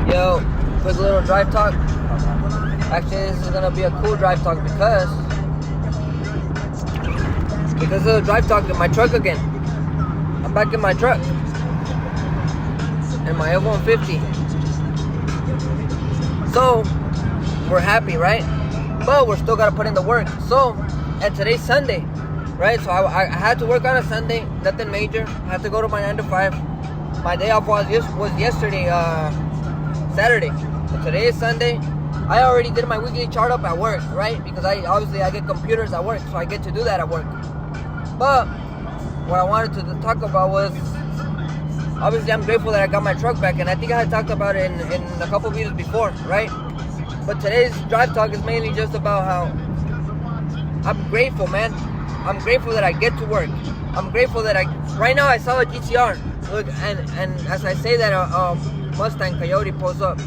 Yo, quick little drive talk. Actually, this is gonna be a cool drive talk because of the drive talk in my truck again. I'm back in my truck. In my F-150. So, we're happy, right? But we're still gotta put in the work. So, and today's Sunday, right? So I had to work on a Sunday, nothing major. I had to go to my 9 to 5. My day off was yesterday, Saturday. So today is Sunday. I already did my weekly chart up at work, right? Because I get computers at work, so I get to do that at work. But what I wanted to talk about was, obviously I'm grateful that I got my truck back, and I think I had talked about it in a couple videos before, right? But today's drive talk is mainly just about how I'm grateful, man. I'm grateful that I get to work. I'm grateful that right now I saw a GTR. Look, and as I say that, Mustang Coyote pulls up,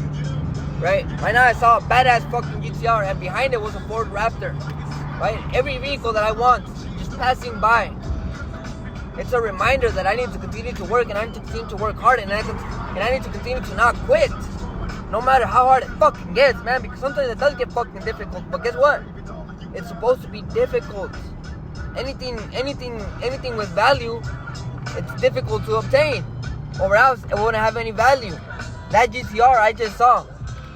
right? Right now I saw a badass fucking GTR, and behind it was a Ford Raptor, right? Every vehicle that I want, just passing by. It's a reminder that I need to continue to work, and I need to continue to work hard, and I need to continue to not quit, no matter how hard it fucking gets, man. Because sometimes it does get fucking difficult, but guess what? It's supposed to be difficult. Anything with value, it's difficult to obtain, or else it wouldn't have any value. That GTR I just saw,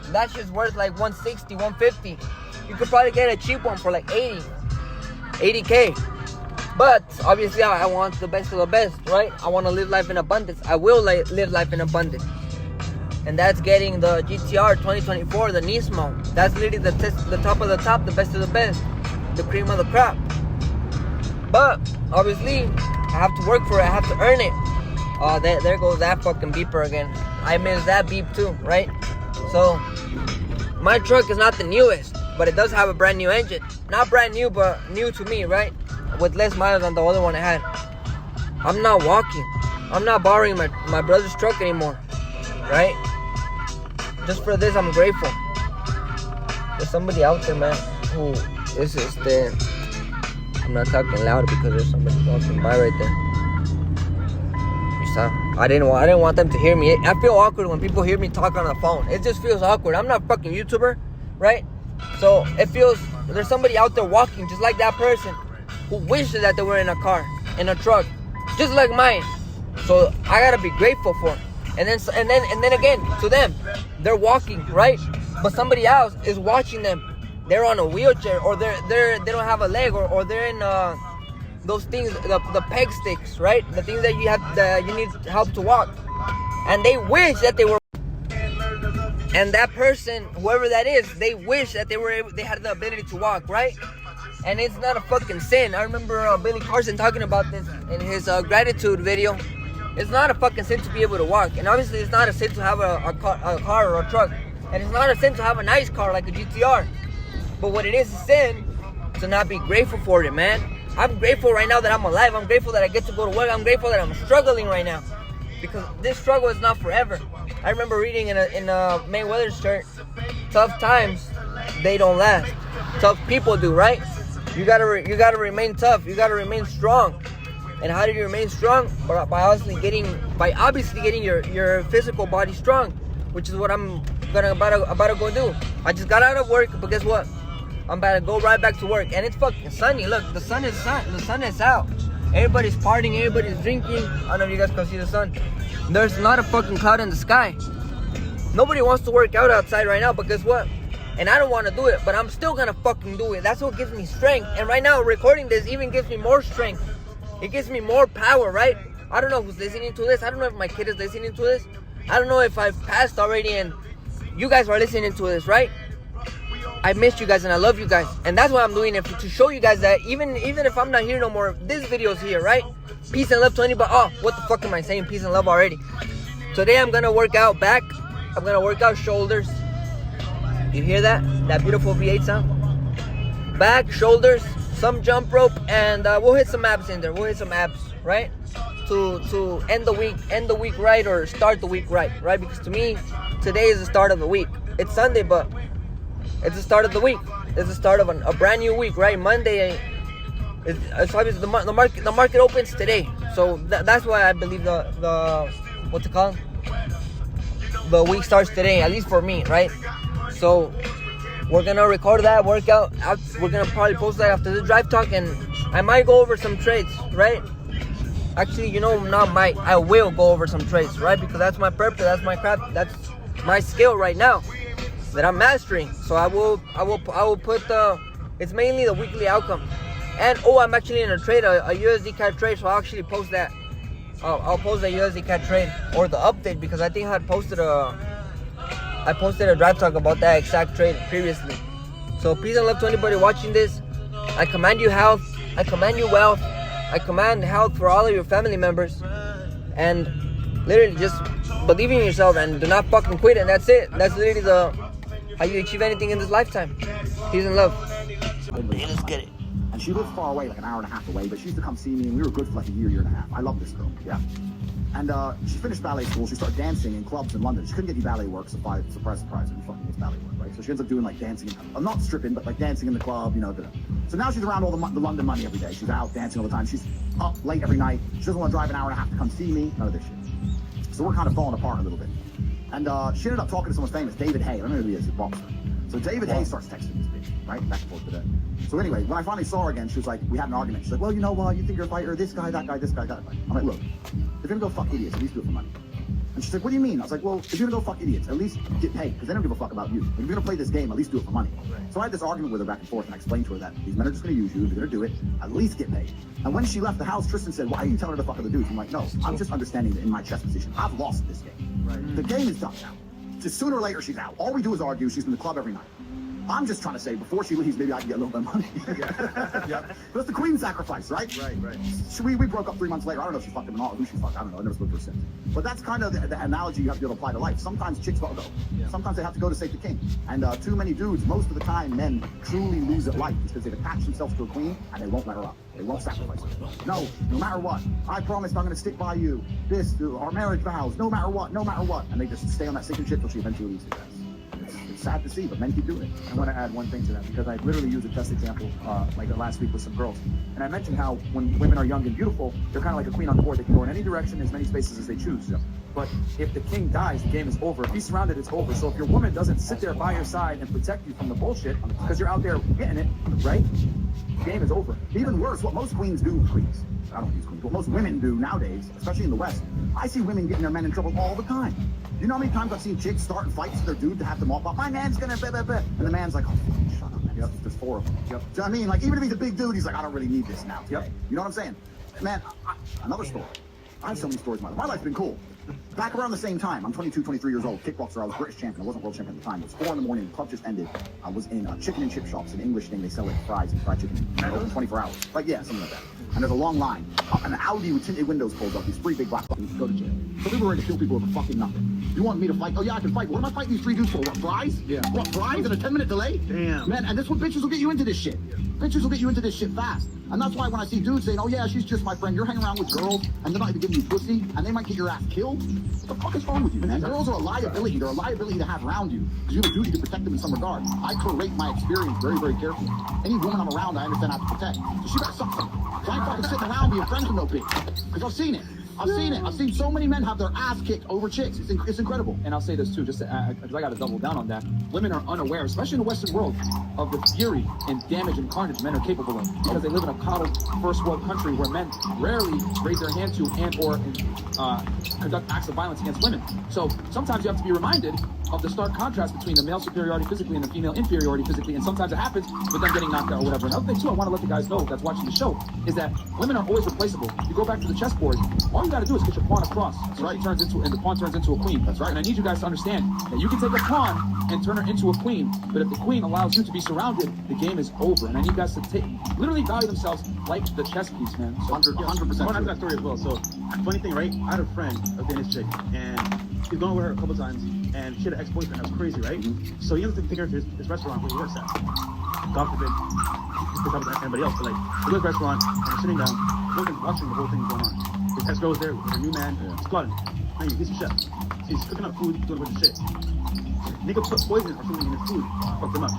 that shit's worth like 160, 150. You could probably get a cheap one for like 80K. But obviously I want the best of the best, right? I want to live life in abundance. I will live life in abundance. And that's getting the GTR 2024, the Nismo. That's literally the top of the top, the best of the best, the cream of the crop. But obviously I have to work for it. I have to earn it. There goes that fucking beeper again. I miss that beep too, right? So my truck is not the newest, but it does have a brand new engine. Not brand new, but new to me, right? With less miles than the other one I had. I'm not walking. I'm not borrowing my brother's truck anymore, right? Just for this, I'm grateful. There's somebody out there, man, who is there. I'm not talking loud because there's somebody walking by right there. You saw? I didn't want them to hear me. I feel awkward when people hear me talk on the phone. It just feels awkward. I'm not a fucking YouTuber, right? So it feels there's somebody out there walking just like that person who wishes that they were in a car, in a truck, just like mine. So I gotta be grateful for it. And then again, to them, they're walking, right? But somebody else is watching them. They're on a wheelchair, or they don't have a leg, or they're in those things, the peg sticks, right? The things that you need help to walk, and they wish that they were. And that person, whoever that is, they wish that they had the ability to walk, right? And it's not a fucking sin. I remember Billy Carson talking about this in his gratitude video. It's not a fucking sin to be able to walk, and obviously it's not a sin to have a car or a truck, and it's not a sin to have a nice car like a GTR. But what it is a sin to not be grateful for it, man. I'm grateful right now that I'm alive. I'm grateful that I get to go to work. I'm grateful that I'm struggling right now, because this struggle is not forever. I remember reading in a Mayweather's shirt, tough times, they don't last. Tough people do, right? You gotta remain tough. You gotta remain strong. And how do you remain strong? By obviously getting your physical body strong, which is what I'm about to go do. I just got out of work, but guess what? I'm about to go right back to work, and it's fucking sunny. Look, the sun is out. Everybody's partying, everybody's drinking. I don't know if you guys can see the sun. There's not a fucking cloud in the sky. Nobody wants to work out outside right now, but guess what? And I don't want to do it, but I'm still gonna fucking do it. That's what gives me strength. And right now, recording this even gives me more strength. It gives me more power, right? I don't know who's listening to this. I don't know if my kid is listening to this. I don't know if I've passed already and you guys are listening to this, right? I miss you guys and I love you guys. And that's why I'm doing it, to show you guys that even if I'm not here no more, this video's here, right? Peace and love to anybody. Oh, what the fuck am I saying? Peace and love already. Today I'm gonna work out back. I'm gonna work out shoulders. You hear that? That beautiful V8 sound? Back, shoulders, some jump rope, and we'll hit some abs in there. We'll hit some abs, right? To end the week right, or start the week right? Because to me, today is the start of the week. It's Sunday, but it's the start of the week. It's the start of a brand new week, right? Monday, it's obviously the market opens today, so that's why I believe the what's it called? the week starts today, at least for me, right? So we're gonna record that workout. We're gonna probably post that after the drive talk, and I might go over some trades, right? Actually, not might. I will go over some trades, right? Because that's my purpose. That's my craft. That's my skill right now that I'm mastering. So I will put it's mainly the weekly outcome. And I'm actually in a trade, a USD CAD trade. So I'll actually post that. I'll post the USD CAD trade or the update, because I think I posted a drive talk about that exact trade previously. So peace and love to anybody watching this. I command you health. I command you wealth. I command health for all of your family members. And literally just believe in yourself and do not fucking quit. And that's it. That's literally how you achieve anything in this lifetime. Peace and love. Okay, let's get it. And she lived far away, like an hour and a half away, but she used to come see me, and we were good for like a year and a half. I love this girl, yeah. And she finished ballet school. She started dancing in clubs in London. She couldn't get any ballet work, so surprise, who fucking gets ballet work, right? So she ends up doing like dancing, not stripping, but like dancing in the club, So now she's around all the London money every day. She's out dancing all the time. She's up late every night. She doesn't want to drive an hour and a half to come see me. None of this shit. So we're kind of falling apart a little bit. And she ended up talking to someone famous, David Hay. I don't know who he is, he's a boxer. So David Hay starts texting this bitch, right? Back and forth today. So anyway, when I finally saw her again, she was like, we had an argument. She's like, well, you think you're a fighter, this guy, that guy, this guy, that guy. I'm like, look, if you're gonna go fuck idiots, at least do it for money. And she's like, what do you mean? I was like, well, if you're gonna go fuck idiots, at least get paid, because they don't give a fuck about you. If you're gonna play this game, at least do it for money. Right. So I had this argument with her back and forth, and I explained to her that these men are just gonna use you. If you're gonna do it, at least get paid. And when she left the house, Tristan said, why are you telling her to fuck other dudes? I'm like, no, I'm just understanding that in my chess position, I've lost this game. Right. The game is done now. Just sooner or later, she's out. All we do is argue. She's in the club every night. I'm just trying to say, before she leaves, maybe I can get a little bit of money. Yeah. But it's the queen sacrifice, right? Right. We broke up 3 months later. I don't know if she fucked him or not, or who she fucked. I don't know. I never spoke to her since. But that's kind of the analogy you have to be able to apply to life. Sometimes chicks gotta go. Yeah. Sometimes they have to go to save the king. And too many dudes, most of the time, men truly lose at life because they've attached themselves to a queen and they won't let her up. They won't sacrifice her. No matter what. I promise I'm going to stick by you. Our marriage vows, no matter what. And they just stay on that sinking ship till she eventually leaves the It's sad to see, but men keep doing it. I want to add one thing to that, because I literally used a test example like last week with some girls. And I mentioned how when women are young and beautiful, they're kind of like a queen on the board. They can go in any direction, as many spaces as they choose. Yeah. But if the king dies, the game is over. If he's surrounded, it's over. So if your woman doesn't sit there by your side and protect you from the bullshit, because you're out there getting it, right? The game is over. Even worse, what most queens do, I don't use queens, what most women do nowadays, especially in the West, I see women getting their men in trouble all the time. You know how many times I've seen chicks starting fights with their dude to have them off, my man's gonna blah, blah, blah. And the man's like, oh, fucking shut up, man. Yep. There's 4 of them. Yep. Do you know what I mean? Like, even if he's a big dude, he's like, I don't really need this now today. Yep. You know what I'm saying? Man, another story. I have so many stories in my life. My life's been cool. Back around the same time, I'm 22, 23 years old, kickboxer, I was British champion, I wasn't world champion at the time. It was 4 in the morning, the club just ended. I was in chicken and chip shops, an English thing, they sell like fries and fried chicken, open 24 hours. Like, yeah, something like that. And there's a long line. An Audi with tinted windows pulled up, these 3 big black buttons, go to jail. So we were ready to kill people over fucking nothing. You want me to fight? Oh yeah, I can fight. What am I fighting these 3 dudes for? What, fries? Yeah. What, fries and a 10-minute delay? Damn. Man, and this what bitches will get you into this shit. Bitches will get you into this shit fast. And that's why when I see dudes saying, oh yeah, she's just my friend, you're hanging around with girls, and they're not even giving you pussy, and they might get your ass killed. What the fuck is wrong with you, man? Girls are a liability. They're a liability to have around you. Because you have a duty to protect them in some regard. I curate my experience very, very carefully. Any woman I'm around, I understand I have to protect. So she better suck something. So I ain't fucking sitting around being friends with no bitch. Because I've seen it. I've seen so many men have their ass kicked over chicks. It's incredible. And I'll say this too, just to add, because I got to double down on that. Women are unaware, especially in the Western world, of the fury and damage and carnage men are capable of, because they live in a coddled first world country where men rarely raise their hand to and or conduct acts of violence against women. So sometimes you have to be reminded of the stark contrast between the male superiority physically and the female inferiority physically, and sometimes it happens with them getting knocked out or whatever. Another thing too, I want to let the guys know that's watching the show, is that women are always replaceable. You go back to the chessboard, all you got to do is get your pawn across. That's right. And the pawn turns into a queen. That's right. And I need you guys to understand that you can take a pawn and turn her into a queen, but if the queen allows you to be surrounded, the game is over. And I need guys to literally value themselves like the chess piece, man. So 100%. I want to have that story as well. So, funny thing, right? I had a friend, a Danish chick, and he's gone with her a couple times, and she had an ex-boyfriend that was crazy, right? Mm-hmm. So he ends up taking her to his restaurant where he works at. God forbid, he's talking to anybody else, but like, they go to the restaurant, and they're sitting down, watching the whole thing going on. His ex goes there with her new man, he's plotting. Man, you piece of shit. He's cooking up food, doing a bunch of shit. Nigga put poison or something in his food, fucked him up.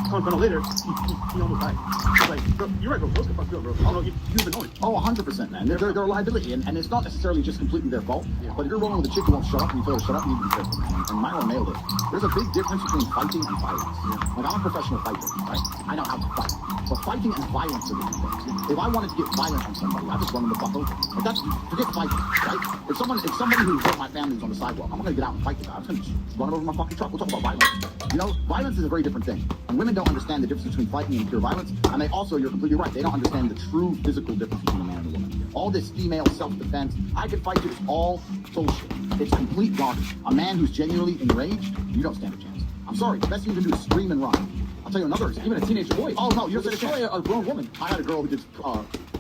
Come to find out later, he almost died. It's like, bro, you're right, bro. Girls can fuck you up, bro. I don't know, you've been knowing. Oh, 100%, man. They're a liability, and it's not necessarily just completely their fault. But if you're rolling with a chick who won't shut up and you tell her to shut up, you need to be careful, man. And Myron nailed it. There's a big difference between fighting and violence. Like, I'm a professional fighter, right? I know how to fight. But fighting and violence are different things. If I wanted to get violent on somebody, I just run them the fuck over. Like, that's, forget fighting, right? If somebody who hurt my family was on the sidewalk, I'm not gonna get out and fight the guy. I'm just gonna run him over my fucking truck. We'll talk about violence. You know, violence is a very different thing. And women don't understand the difference between fighting and pure violence. And they also, you're completely right, they don't understand the true physical difference between a man and a woman. All this female self-defense, I can fight you, it's all bullshit. It's complete garbage. A man who's genuinely enraged, you don't stand a chance. I'm sorry, the best thing you can do is scream and run. I'll tell you another example. Even a teenage boy. Oh, no, you're destroy a grown woman. I had a girl who did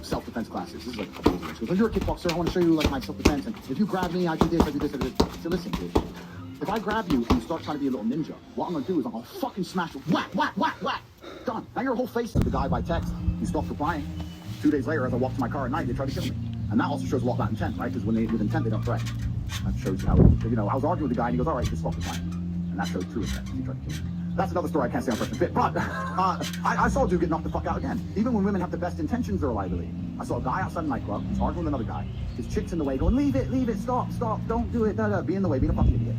self-defense classes. This is like a couple years ago. She goes, oh, you're a kickboxer, I want to show you like my self-defense. And if you grab me, I do this, I do this, I do this. So listen, dude. If I grab you and you start trying to be a little ninja, what I'm going to do is I'm going to fucking smash you. Whack, whack, whack, whack. Done. Now your whole face to the guy by text. He stopped replying. 2 days later, as I walked to my car at night, they tried to kill me. And that also shows a lot about intent, right? Because when they with intent, they don't threaten. That shows you how, you know, I was arguing with the guy and he goes, all right, just stop replying. And that shows true intent. He tried to kill me. That's another story I can't say on Fresh and Fit. But I saw a dude get knocked the fuck out again. Even when women have the best intentions, they're a liability. I saw a guy outside a nightclub. He's arguing with another guy. His chick's in the way going, leave it, stop, don't do it, be in the way, being a fucking idiot.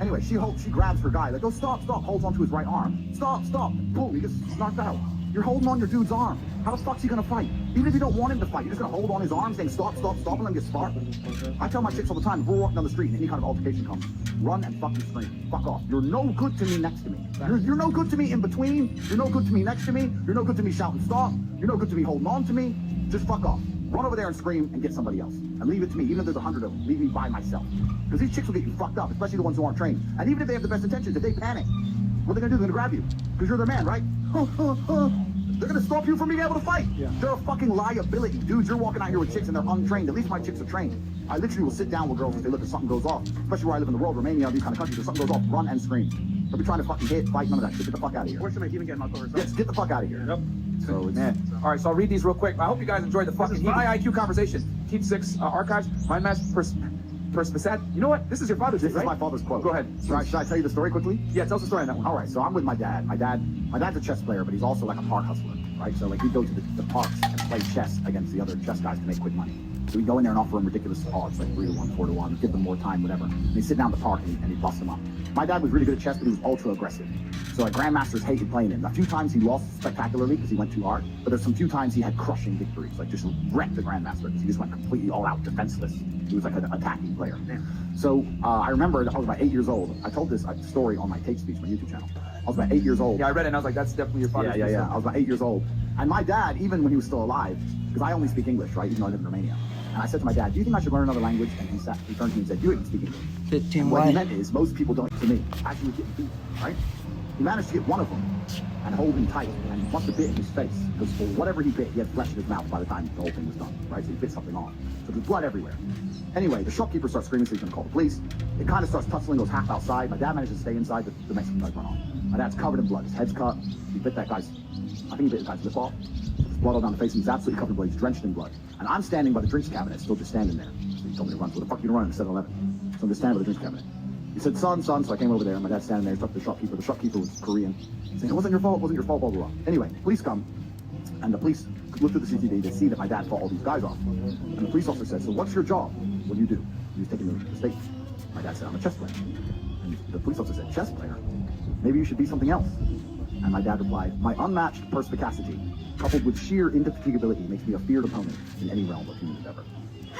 Anyway, she grabs her guy, like, oh, stop, holds onto his right arm. Stop, boom, he gets knocked out. You're holding on your dude's arm. How the fuck's he gonna fight? Even if you don't want him to fight, you're just gonna hold on his arm saying stop, and let him get sparked? I tell my chicks all the time, if we're walking down the street and any kind of altercation comes, run and fucking scream. Fuck off. You're no good to me next to me. You're no good to me in between. You're no good to me next to me. You're no good to me shouting stop. You're no good to me holding on to me. Just fuck off. Run over there and scream and get somebody else. And leave it to me, even if there's 100 of them. Leave me by myself. Because these chicks will get you fucked up, especially the ones who aren't trained. And even if they have the best intentions, if they panic, what are they gonna do? They're gonna grab you. Because you're their man, right? They're gonna stop you from being able to fight. Yeah. They're a fucking liability. Dudes, you're walking out here with chicks and they're untrained. At least my chicks are trained. I literally will sit down with girls if they look at something goes off. Especially where I live in the world, Romania, these kind of countries, if something goes off, run and scream. Don't be trying to fucking hit, fight, none of that shit. Get the fuck out of here. Worse than even getting knocked over. Yes, get the fuck out of here. Yep. So it's... Man. All right, so I'll read these real quick. I hope you guys enjoyed the fucking high IQ conversation. Keep 6 archives. Mind match Perspecat. You know what? This is your father's This right? is my father's quote. Go ahead. Should I tell you the story quickly? Yeah, tell us the story on that one. All right, so I'm with my dad. My dad's a chess player, but he's also like a park hustler, right? So like we go to the parks and play chess against the other chess guys to make quick money. So we go in there and offer them ridiculous odds, like 3-1, 4-1, give them more time, whatever. And they sit down at the park and he busts them up. My dad was really good at chess, but he was ultra aggressive. So like grandmasters hated playing him. A few times he lost spectacularly because he went too hard, but there's some few times he had crushing victories, like just wrecked the grandmaster because he just went completely all out defenseless. He was like an attacking player. So I remember I was about 8 years old. I told this story on my Take Speech, my YouTube channel. I was about 8 years old. Yeah, I read it and I was like, that's definitely your father's Yeah. I was about 8 years old. And my dad, even when he was still alive, because I only speak English, right? Even though I live in Romania. And I said to my dad, do you think I should learn another language? And he turned to me and said, you even speak English. 15 What he meant is, most people don't, to me, actually get beat, right? He managed to get one of them and hold him tight and must have bit in his face. Because for whatever he bit, he had flesh in his mouth by the time the whole thing was done, right? So he bit something off. So there's blood everywhere. Anyway, the shopkeeper starts screaming, so he's gonna call the police. It kind of starts tussling, goes half outside. My dad manages to stay inside, the Mexican guys run off. My dad's covered in blood, his head's cut. He bit that guy's, I think he bit the guy's lip off. There's blood all down the face, and he's absolutely covered in blood, he's drenched in blood. And I'm standing by the drinks cabinet, still just standing there. So he told me to run, so what the fuck are you gonna run at 7-Eleven? So I'm just standing by the drinks cabinet. He said, son, so I came over there, and my dad's standing there, he talked to the shopkeeper. The shopkeeper was Korean, saying, it wasn't your fault, blah, blah, blah. Anyway, police come, and the police look through the CCTV, they see that my dad fought all these guys off. And the police officer said, so what's your job? What do you do? He was taking the statement. My dad said, I'm a chess player. And the police officer said, chess player? Maybe you should be something else. And my dad replied, my unmatched perspicacity, coupled with sheer indefatigability, makes me a feared opponent in any realm of human endeavor.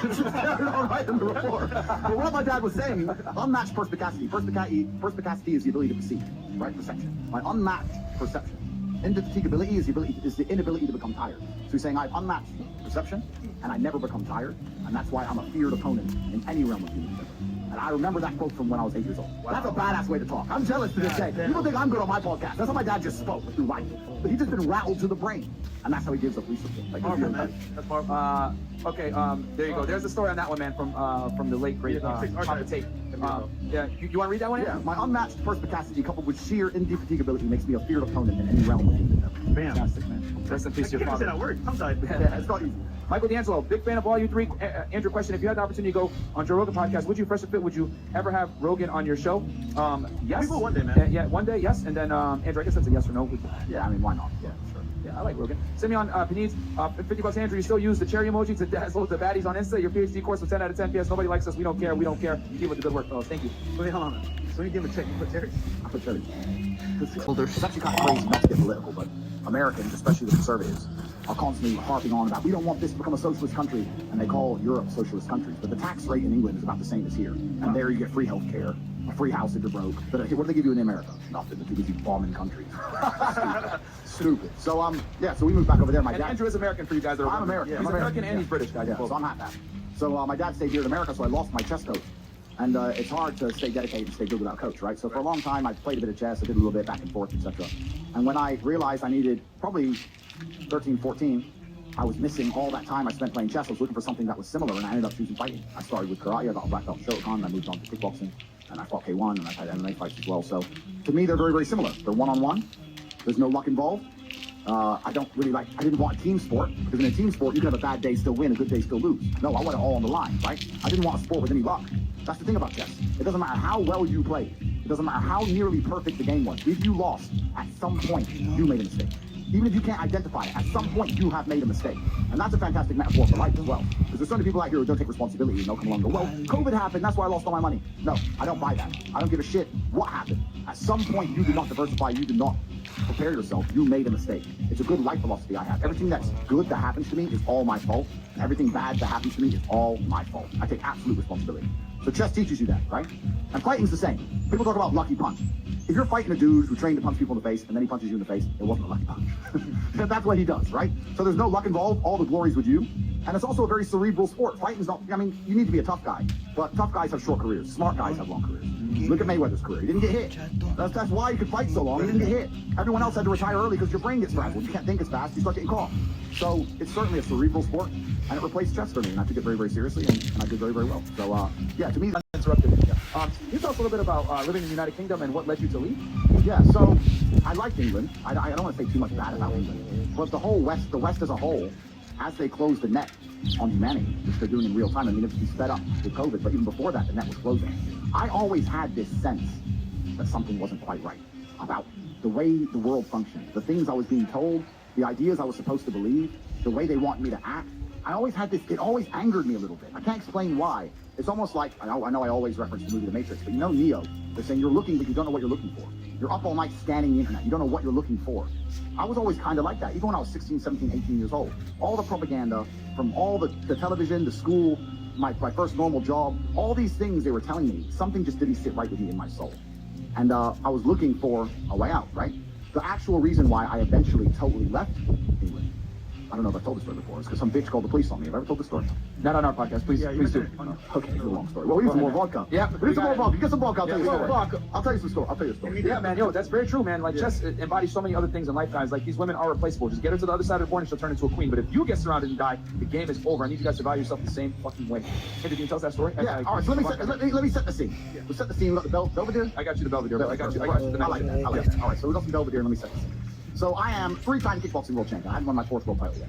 This is all right in the report. But what my dad was saying, unmatched perspicacity. Perspicacity is the ability to perceive, right? Perception. My unmatched perception. Indefatigability is the inability to become tired. So he's saying I have unmatched perception, and I never become tired, and that's why I'm a feared opponent in any realm of human endeavor. And I remember that quote from when I was 8 years old. Wow. That's a badass way to talk. I'm jealous to this day. People think I'm good on my podcast. That's how my dad just spoke through life. But he's just been rattled to the brain. And that's how he gives up police report. Like, Powerful, man. That's powerful. Okay, there you go. There's a story on that one, man, from the late great Papa Tate. Yeah, you want to read that one? Yeah, my unmatched perspicacity coupled with sheer indefatigability makes me a feared opponent in any realm of human endeavor. Bam. Fantastic, man. Rest in peace to I your can't say father. that word. Tongue tied. Yeah, it's not easy. Michael D'Angelo, big fan of all you three. Andrew, question: if you had the opportunity to go on Joe Rogan podcast, would you Fresh and Fit? Would you ever have Rogan on your show? Yes. We will one day, man. Yeah, one day, yes. And then Andrew, I guess that's a yes or no. Yeah, I mean, why not? Yeah, sure. Yeah, I like Rogan. Simeon Panizzi, $50 Andrew, you still use the cherry emoji to dazzle the baddies on Insta. Your PhD course was 10 out of 10. PS, nobody likes us. We don't care. We don't care. You keep with the good work, fellas. Thank you. Wait, hold on. So when you give him a check, you put cherries? I put cherries. It's actually kind of crazy not to get political, but Americans, especially the conservatives, are constantly harping on about we don't want this to become a socialist country, and they call Europe socialist countries. But the tax rate in England is about the same as here, and there you get free health care, a free house if you're broke. But what do they give you in America? Nothing. They give you bombing countries. Stupid. So yeah. So we moved back over there. My And dad. Andrew is American for you guys that are I'm American. He's I'm American and he's British, guys. Yeah, so I'm half that. So my dad stayed here in America, so I lost my chess coach. And it's hard to stay dedicated and stay good without a coach, right? So for a long time, I played a bit of chess, I did a little bit back and forth, etc. And when I realized I needed probably 13, 14, I was missing all that time I spent playing chess. I was looking for something that was similar, and I ended up choosing fighting. I started with karate, I got a black belt in Shotokan, and I moved on to kickboxing, and I fought K1, and I had MMA fights as well. So to me, they're very, very similar. They're one-on-one. There's no luck involved. I didn't want a team sport, because in a team sport, you can have a bad day, still win, a good day, still lose. No, I want it all on the line, right? I didn't want a sport with any luck. That's the thing about chess. It doesn't matter how well you played. It doesn't matter how nearly perfect the game was. If you lost, at some point, you made a mistake. Even if you can't identify it, at some point, you have made a mistake. And that's a fantastic metaphor for life as well. Because there's so many people out here who don't take responsibility and they'll come along and go, well, COVID happened, that's why I lost all my money. No, I don't buy that. I don't give a shit what happened. At some point, you did not diversify, you did not prepare yourself, you made a mistake. It's a good life philosophy I have. Everything that's good that happens to me is all my fault. Everything bad that happens to me is all my fault. I take absolute responsibility. So chess teaches you that, right? And fighting's the same. People talk about lucky punch. If you're fighting a dude who trained to punch people in the face and then he punches you in the face, it wasn't a lucky punch. That's what he does, right? So there's no luck involved. All the glory's with you. And it's also a very cerebral sport. Fighting's not, I mean, you need to be a tough guy. But tough guys have short careers. Smart guys have long careers. Look at Mayweather's career. He didn't get hit. That's why he could fight so long. He didn't get hit. Everyone else had to retire early because your brain gets frazzled. You can't think as fast. You start getting caught. So it's certainly a cerebral sport. And it replaced chess for me. And I took it very, very seriously. And I did very, very well. So, yeah, to me, that's Interrupted. Can you tell us a little bit about living in the United Kingdom and what led you to leave? yeah, so I liked England. I don't want to say too much bad about England. But the West as a whole, as they closed the net on humanity, which they're doing in real time, I mean, it's sped up with COVID, but even before that, the net was closing. I always had this sense that something wasn't quite right about the way the world functioned, the things I was being told, the ideas I was supposed to believe, the way they want me to act. I always had this, it always angered me a little bit. I can't explain why. It's almost like, I know I always reference the movie The Matrix, but you know Neo, they're saying you're looking, but you don't know what you're looking for. You're up all night scanning the internet. You don't know what you're looking for. I was always kind of like that, even when I was 16, 17, 18 years old. All the propaganda, from all the television, the school, my first normal job, all these things they were telling me, something just didn't sit right with me in my soul. And I was looking for a way out, right? The actual reason why I eventually totally left England, I don't know if I've told this story before. It's because some bitch called the police on me. Have I ever told this story? Not on our podcast. Please, Yeah, you please do. mentioned it. Okay, it's a long story. Well, we need some more vodka. Yeah, we need some more vodka. Get some vodka. I'll tell you a Yeah, story. vodka. I'll tell you some story. I'll tell you a story. Yeah, man, yo, that's very true, man. Like, chess embodies so many other things in life, guys. Like, these women are replaceable. Just get her to the other side of the board and she'll turn into a queen. But if you get surrounded and die, the game is over. I need you guys to value yourself the same fucking way. Hey, can you tell us that story? Yeah. All right. So let me set the scene. We'll set the scene. Look, Belvedere. I got you the Belvedere. I got you the I like that. I like that. All right. So we got some Belvedere. Let me set the scene. So I am 3-time kickboxing world champion. I hadn't won my 4th world title yet.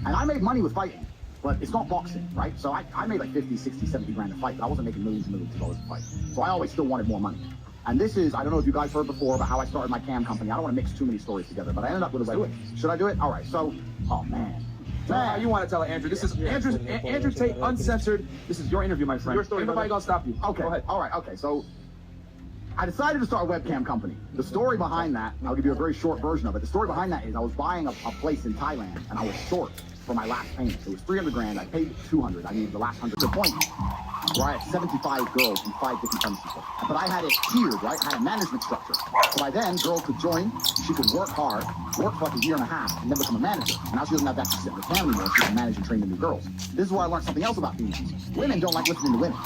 And I made money with fighting, but it's not boxing, right? So I made like 50, 60, 70 grand a fight, but I wasn't making millions and millions of dollars a fight. So I always still wanted more money. And this is, I don't know if you guys heard before about how I started my cam company. I don't want to mix too many stories together, but I ended up with a way. Should I do it? All right. So, oh man. You want to tell it, Andrew. This is Andrew Tate, uncensored. This is your interview, my friend. Your story, Ain't nobody brother. gonna stop you. Okay. Go ahead. All right. Okay. So I decided to start a webcam company. The story behind that, I'll give you a very short version of it. The story behind that is I was buying a place in Thailand and I was short for my last payment. It was 300 grand. I paid 200. I needed the last 100. The point where I had 75 girls from 5 different countries. But I had it tiered, right? I had a management structure. So by then, girls could join. She could work hard, work for like a year and a half, and then become a manager. And now she doesn't have that to sit in the family anymore. She can manage and train the new girls. This is where I learned something else about females. Women don't like listening to women.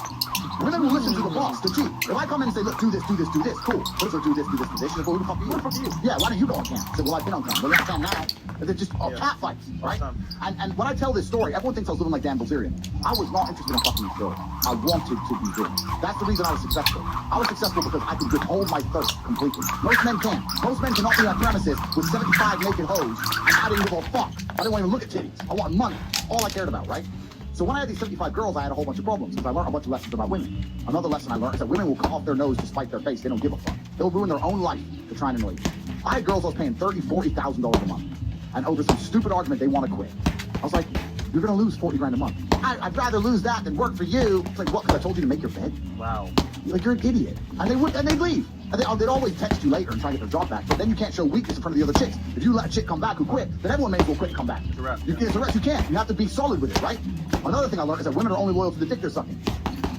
Women will listen to the boss, the chief. If I come in and say, look, do this, cool. What if I do this, She says, well, who the fuck are you? Yeah, why don't you go on camp? I said, well, I've been on camp. Well, you're on camp now. They're just cat fights, right? And when I tell this story, everyone thinks I was living like Dan Bilzerian. I was not interested in fucking this girl. I wanted to be good. That's the reason I was successful. I was successful because I could withhold my thirst completely. Most men can't. Most men cannot be on premises with 75 naked hoes, and I didn't give a fuck. I didn't want to even look at titties. I wanted money. All I cared about, right? So when I had these 75 girls, I had a whole bunch of problems because I learned a bunch of lessons about women. Another lesson I learned is that women will cut off their nose to spite their face. They don't give a fuck. They'll ruin their own life to try and annoy you. I had girls I was paying $30,000, $40,000 a month. And over some stupid argument, they want to quit. I was like, you're going to lose 40 grand a month. I'd rather lose that than work for you. It's like, what, because I told you to make your bed? Wow. Like, you're an idiot. And they'd leave. And they'd always text you later and try to get their job back. But then you can't show weakness in front of the other chicks. If you let a chick come back who quit, then everyone may as well quit and come back. It's a wrap. It's a wrap. You can't. You have to be solid with it, right? Another thing I learned is that women are only loyal to the dick they're sucking.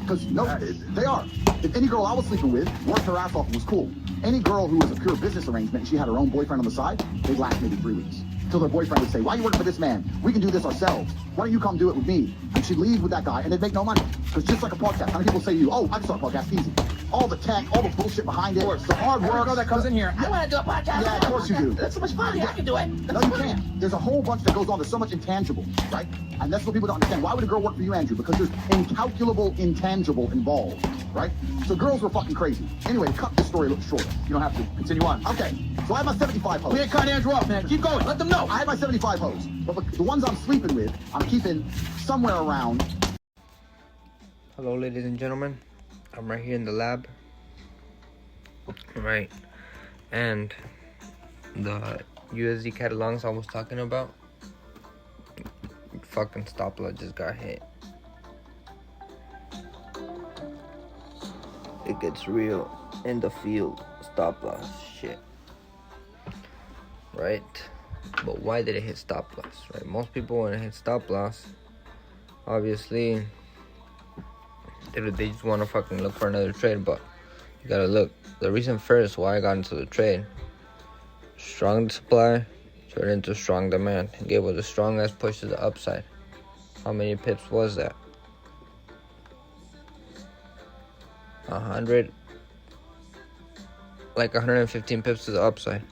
Because they are. If any girl I was sleeping with worked her ass off and was cool, any girl who was a pure business arrangement and she had her own boyfriend on the side, they'd last maybe 3 weeks. Till their boyfriend would say, why are you working for this man? We can do this ourselves. Why don't you come do it with me? And she'd leave with that guy and they'd make no money. Because just like a podcast, how many people say to you, oh, I just start a podcast, easy. All the tech, all the bullshit behind it, the hard work. Girl that comes in here, I want to do a podcast. Yeah, of course you do. That's so much fun. I can do it. No, you can't. There's a whole bunch that goes on. There's so much intangible, right? And that's what people don't understand. Why would a girl work for you, Andrew? Because there's incalculable intangible involved, right? So girls were fucking crazy. Anyway, to cut this story a little shorter. You don't have to. Continue on. Okay, so I have my 75 hoes. We ain't cut Andrew off, man. Keep going. Let them know. I had my 75 hoes. But the ones I'm sleeping with, I'm keeping somewhere around. Hello, ladies and gentlemen. I'm right here in the lab. Right. And the USD catalogs I was talking about, fucking stop-loss just got hit. It gets real in the field. Stop-loss shit. Right? But why did it hit stop-loss? Right? Most people, when it hits stop-loss, obviously they just want to fucking look for another trade. But you gotta look. The reason first why I got into the trade, strong supply turned into strong demand and gave us a strong ass push to the upside. How many pips was that? 100, like 115 pips to the upside.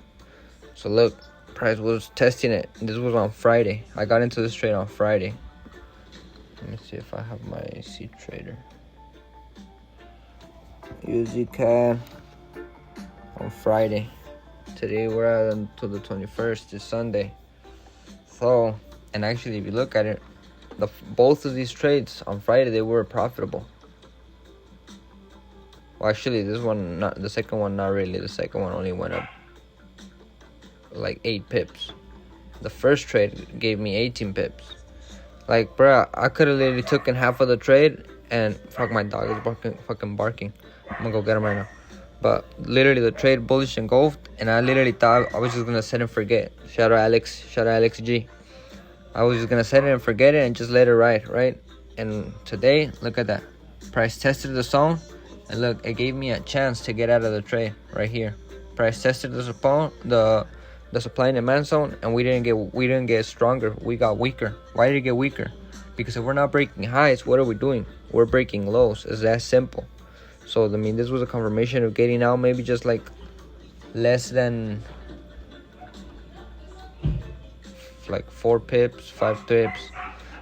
So look, price was testing it. This was on Friday. I got into this trade on Friday. Let me see if I have my C trader. UZCAD on Friday. Today we're at until the 21st, it's Sunday. So, and actually if you look at it, both of these trades on Friday, they were profitable. Well, actually this one, not the second one, not really. The second one only went up like 8 pips. The first trade gave me 18 pips. Like, bruh, I could have literally taken half of the trade and fuck, my dog is fucking barking. I'm gonna go get him right now. But literally the trade bullish engulfed, and I literally thought I was just gonna set and forget. Shout out Alex G. I was just gonna set it and forget it and just let it ride, right? And today, look at that. Price tested the zone, and look, it gave me a chance to get out of the trade right here. Price tested the supply and demand zone, and we didn't get stronger. We got weaker. Why did it get weaker? Because if we're not breaking highs, what are we doing? We're breaking lows. It's that simple. So I mean, this was a confirmation of getting out, maybe just like less than like 4 pips, 5 pips.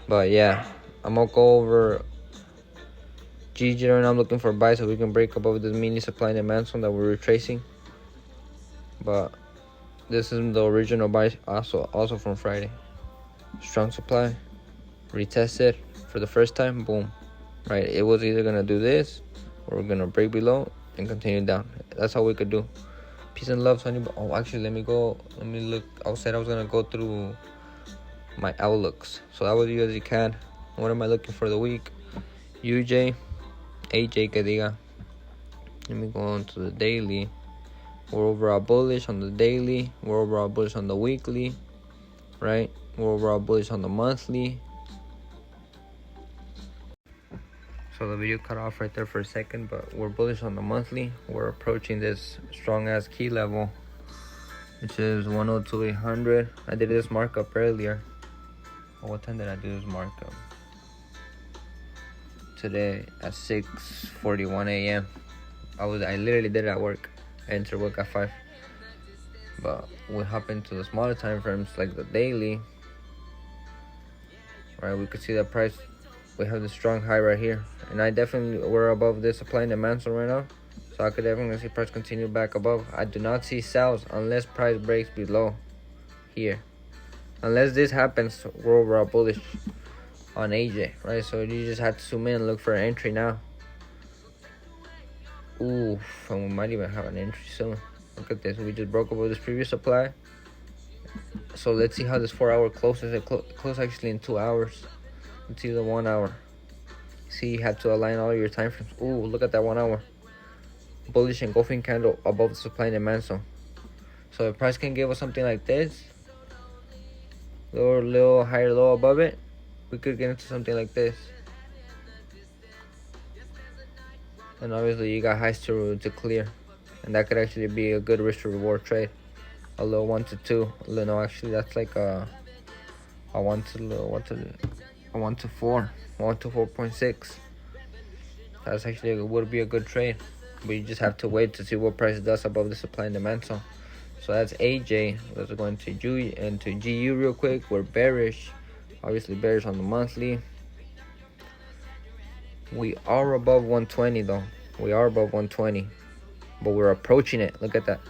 But yeah, I'm gonna go over GG right now. I'm looking for a buy so we can break above this mini supply and demand zone that we're retracing. But this is the original buy, also from Friday. Strong supply, retested for the first time, boom. Right, it was either gonna do this or we're gonna break below and continue down. That's all we could do. Peace and love, Sonny. Oh, actually, let me look. I said I was gonna go through my outlooks. So that was USD. What am I looking for the week? UJ, AJ que diga. Let me go on to the daily. We're overall bullish on the daily. We're overall bullish on the weekly. Right? We're overall bullish on the monthly. So the video cut off right there for a second, but we're bullish on the monthly. We're approaching this strong ass key level, which is 102,800. I did this markup earlier. Oh, what time did I do this markup? today at 6:41 a.m. I literally did it at work. I entered work at 5. But we hop into the smaller time frames like the daily. Right, we could see the price. We have the strong high right here, and we're above this supply and demand zone right now. So I could definitely see price continue back above. I do not see sells unless price breaks below here. Unless this happens, we're overall bullish on AJ, right? So you just have to zoom in and look for an entry now. Ooh, and we might even have an entry soon. Look at this. We just broke above this previous supply. So let's see how this 4 hour closes. It close actually in 2 hours. Let's see the 1 hour. See, you have to align all your time frames. Ooh, look at that 1 hour. Bullish engulfing candle above the supply and demand zone. So if price can give us something like this, little higher low above it, we could get into something like this. And obviously you got highs to clear, and that could actually be a good risk to reward trade. A little 1 to 2. No, actually that's like a 1 to 4, 1 to 4.6. That's actually would be a good trade, but you just have to wait to see what price does above the supply and demand zone. So that's AJ. Let's go into GU real quick. We're bearish, obviously bearish on the monthly. We are above 120 though. We are above 120, but we're approaching it. Look at that.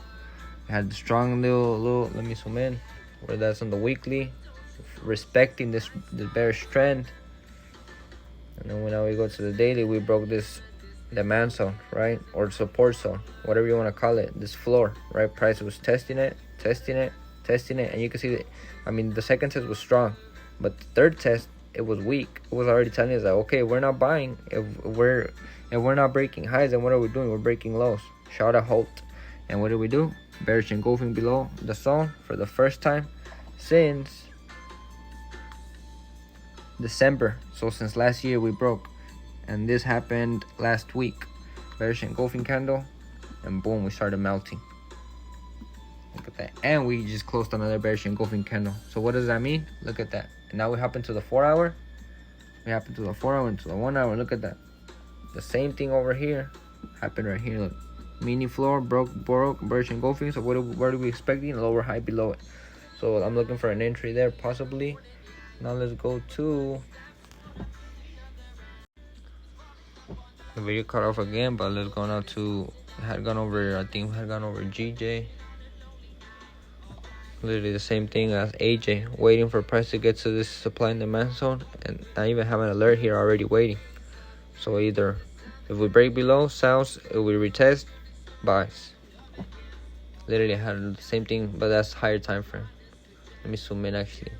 We had the strong little. Let me zoom in. Where that's on the weekly, respecting this bearish trend. And then now we go to the daily. We broke this demand zone, right, or support zone, whatever you want to call it. This floor, right? Price was testing it, and you can see that. I mean, the second test was strong, but the third test, it was weak. It was already telling us that, okay, we're not buying. If we're not breaking highs, then what are we doing? We're breaking lows. Shout out halt. And what did we do? Bearish engulfing below the zone for the first time since December. So since last year we broke, and this happened last week. Bearish engulfing candle, and boom, we started melting. Look at that. And we just closed another bearish engulfing candle. So what does that mean? Look at that. And now we hop into the 4 hour. We hop into the 4 hour, into the 1 hour. Look at that. The same thing over here happened right here. Look. Mini floor broke bearish engulfing. So what are we expecting? A lower high below it. So I'm looking for an entry there possibly. Now let's go to the video cut off again, but let's go now to I think we had gone over GJ. Literally the same thing as AJ, waiting for price to get to this supply and demand zone, and I even have an alert here already waiting. So either if we break below, sells. If we retest, buys. Literally had the same thing, but that's higher time frame. Let me zoom in actually,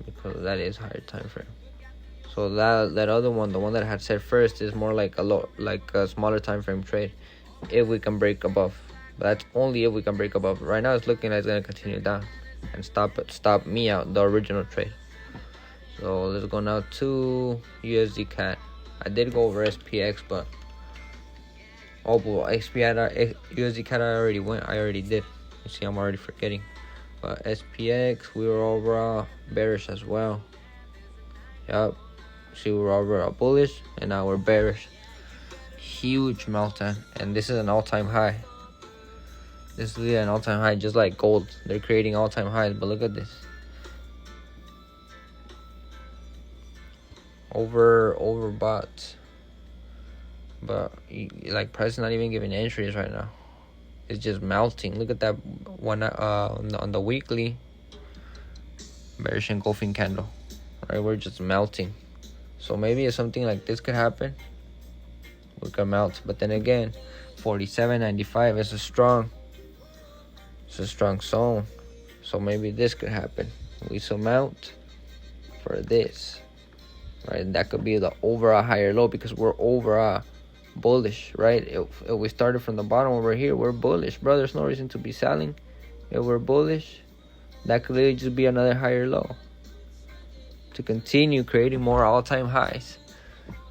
because that is higher time frame. So that other one, the one that I had said first, is more like a smaller time frame trade if we can break above. But that's only if we can break above. Right now it's looking like it's gonna continue down and stop me out, the original trade. So let's go now to USD CAD. I did go over SPX, but USD CAD I already did. You see, I'm already forgetting. But SPX, we were overall bearish as well. Yup. See, we were overall bullish, and now we're bearish. Huge meltdown, and this is an all-time high. This is an all-time high, just like gold. They're creating all-time highs, but look at this. Overbought. But like, price is not even giving entries right now. It's just melting. Look at that one on the weekly. Bearish engulfing candle. Right, we're just melting. So maybe if something like this could happen, we could melt. But then again, 47.95 is a strong zone. So maybe this could happen. We still melt for this. Right, that could be the overall higher low, because we're overall bullish, right? If we started from the bottom over here, we're bullish, bro. There's no reason to be selling. If we're bullish, that could literally just be another higher low to continue creating more all-time highs.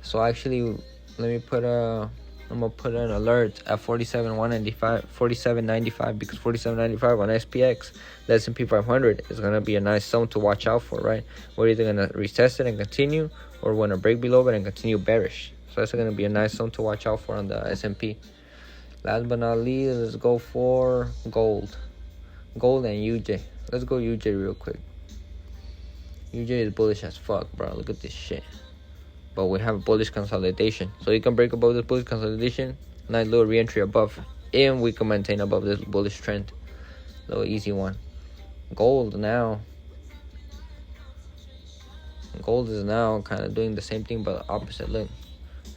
So actually, let me put I'm gonna put an alert at 47.95, because 47.95 on SPX, the S&P 500, is gonna be a nice zone to watch out for, right? We're either gonna retest it and continue, or we're gonna break below it and continue bearish. So that's gonna be a nice zone to watch out for on the S&P. Last but not least, let's go for gold and UJ. Let's go UJ real quick. UJ is bullish as fuck, bro. Look at this shit. But we have bullish consolidation, so you can break above this bullish consolidation, nice little re-entry above, and we can maintain above this bullish trend. Little easy one. Gold is now kind of doing the same thing but opposite. Look,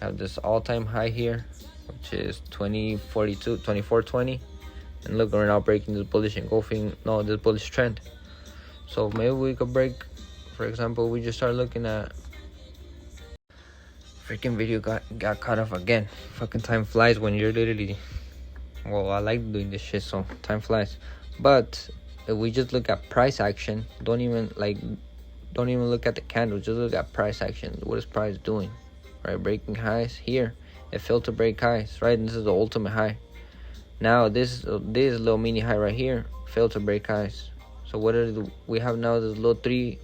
have this all-time high here, which is 2420, and look, we're now breaking this bullish engulfing, this bullish trend. So maybe we could break, for example, we just start looking at freaking video got cut off again. Fucking time flies when you're literally, well, I like doing this shit, so time flies. But if we just look at price action, don't even look at the candle, just look at price action. What is price doing? Right, breaking highs here. It failed to break highs, right? And this is the ultimate high. Now this little mini high right here failed to break highs. So what we have now? This little three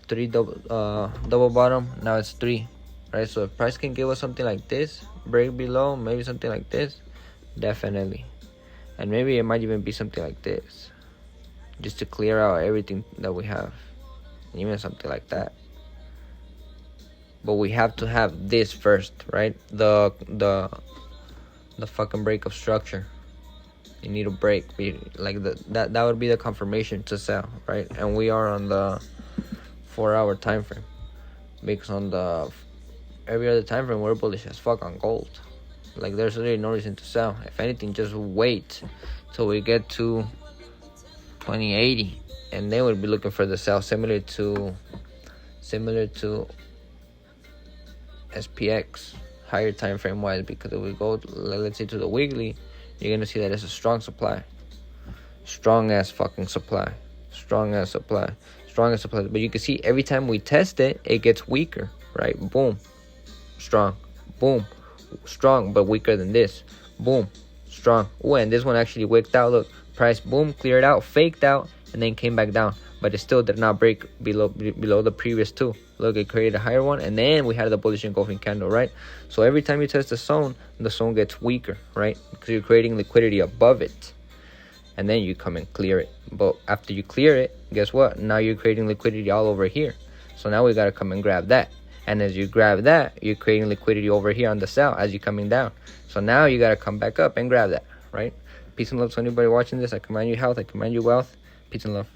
double bottom. Now it's 3, right? So if price can give us something like this, break below, maybe something like this, definitely. And maybe it might even be something like this, just to clear out everything that we have, even something like that. But we have to have this first, right? The fucking break of structure. You need to break, like that would be the confirmation to sell, right? And we are on the 4-hour time frame, because on the every other time frame we're bullish as fuck on gold. Like, there's really no reason to sell. If anything, just wait till we get to 2080, and then we'll be looking for the sell, similar to SPX, higher time frame wise. Because if we go, let's say, to the weekly, you're gonna see that it's a strong supply, strong ass fucking supply. But you can see every time we test it, it gets weaker, right? Boom, strong, boom, strong, but weaker than this, boom, strong. Oh, and this one actually wicked out. Look, price, boom, cleared out, faked out, and then came back down, but it still did not break below the previous two. Look, it created a higher one, and then we had the bullish engulfing candle, right? So every time you test the zone gets weaker, right? Because you're creating liquidity above it, and then you come and clear it. But after you clear it, guess what? Now you're creating liquidity all over here. So now we gotta come and grab that. And as you grab that, you're creating liquidity over here on the sell as you're coming down. So now you gotta come back up and grab that, right? Peace and love to anybody watching this. I command you health. I command you wealth. Peace and love.